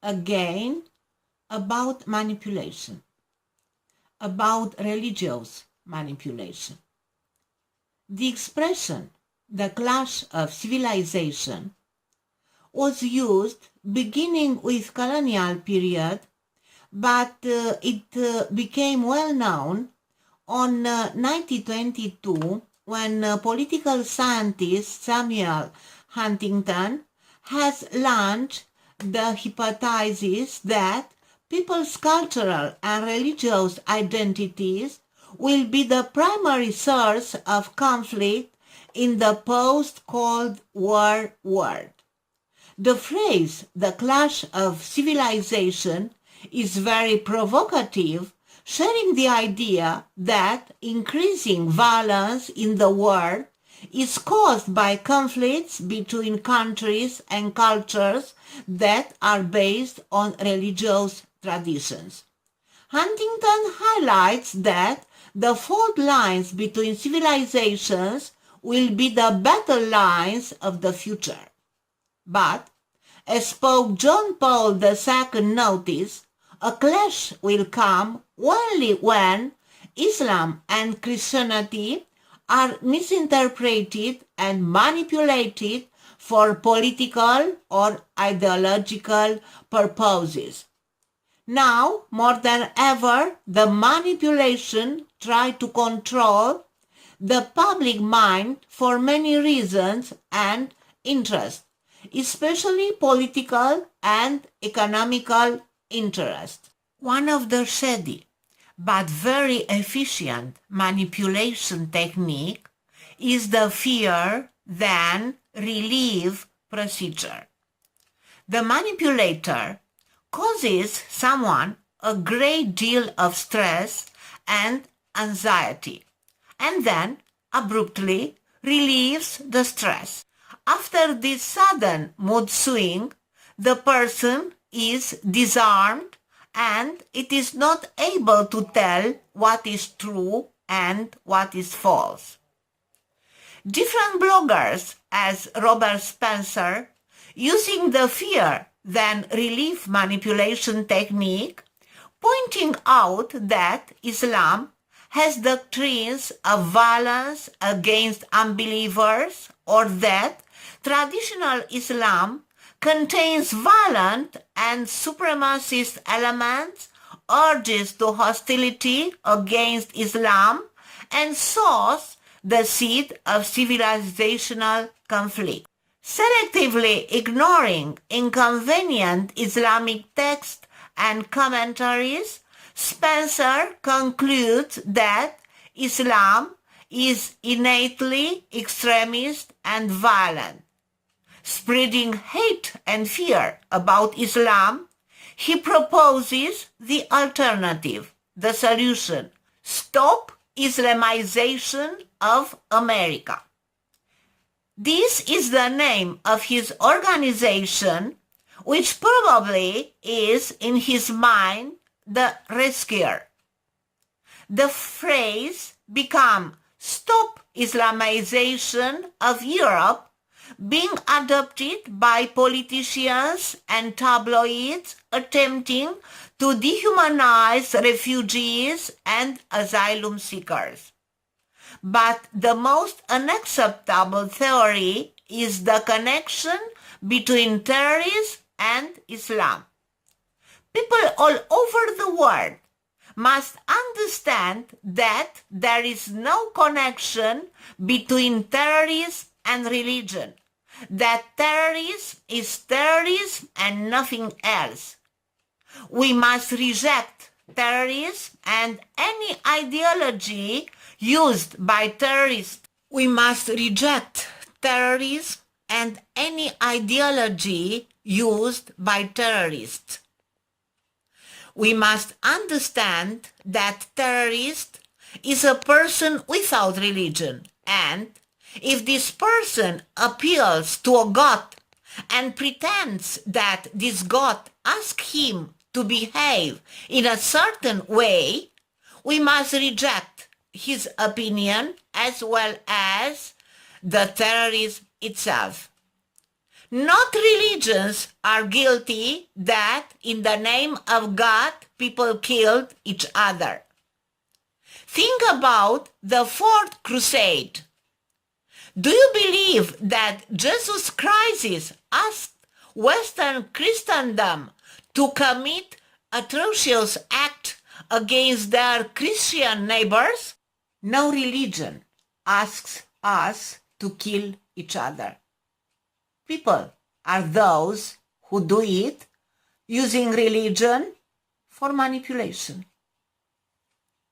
Again, about manipulation, about religious manipulation. The expression, the clash of civilization, was used beginning with colonial period, but it became well known on 1922 when political scientist Samuel Huntington has launched the hypothesis that people's cultural and religious identities will be the primary source of conflict in the post-Cold War world. The phrase, the clash of civilization, is very provocative, sharing the idea that increasing violence in the world is caused by conflicts between countries and cultures that are based on religious traditions. Huntington highlights that the fault lines between civilizations will be the battle lines of the future. But, as Pope John Paul II noticed, a clash will come only when Islam and Christianity are misinterpreted and manipulated for political or ideological purposes. Now, more than ever, the manipulation tries to control the public mind for many reasons and interests, especially political and economical interest. One of the shady but very efficient manipulation technique is the fear then relief procedure. The manipulator causes someone a great deal of stress and anxiety and then abruptly relieves the stress. After this sudden mood swing, the person is disarmed and it is not able to tell what is true and what is false. Different bloggers, as Robert Spencer, using the fear then relief manipulation technique, pointing out that Islam has doctrines of violence against unbelievers or that traditional Islam contains violent and supremacist elements, urges to hostility against Islam, and sows the seed of civilizational conflict. Selectively ignoring inconvenient Islamic texts and commentaries, Spencer concludes that Islam is innately extremist and violent. Spreading hate and fear about Islam, he proposes the alternative, the solution: stop Islamization of America. This is the name of his organization, which probably is in his mind the rescuer. The phrase became "Stop Islamization of Europe," being adopted by politicians and tabloids attempting to dehumanize refugees and asylum seekers. But the most unacceptable theory is the connection between terrorism and Islam. People all over the world must understand that there is no connection between terrorism and religion, that terrorism is terrorism and nothing else. We must reject terrorism and any ideology used by terrorists. We must reject terrorism and any ideology used by terrorists. We must understand that terrorist is a person without religion, and if this person appeals to a god and pretends that this god asks him to behave in a certain way, we must reject his opinion as well as the terrorism itself. Not religions are guilty that in the name of God people killed each other. Think about the Fourth Crusade. Do you believe that Jesus Christ asked Western Christendom to commit atrocious acts against their Christian neighbors? No religion asks us to kill each other. People are those who do it using religion for manipulation.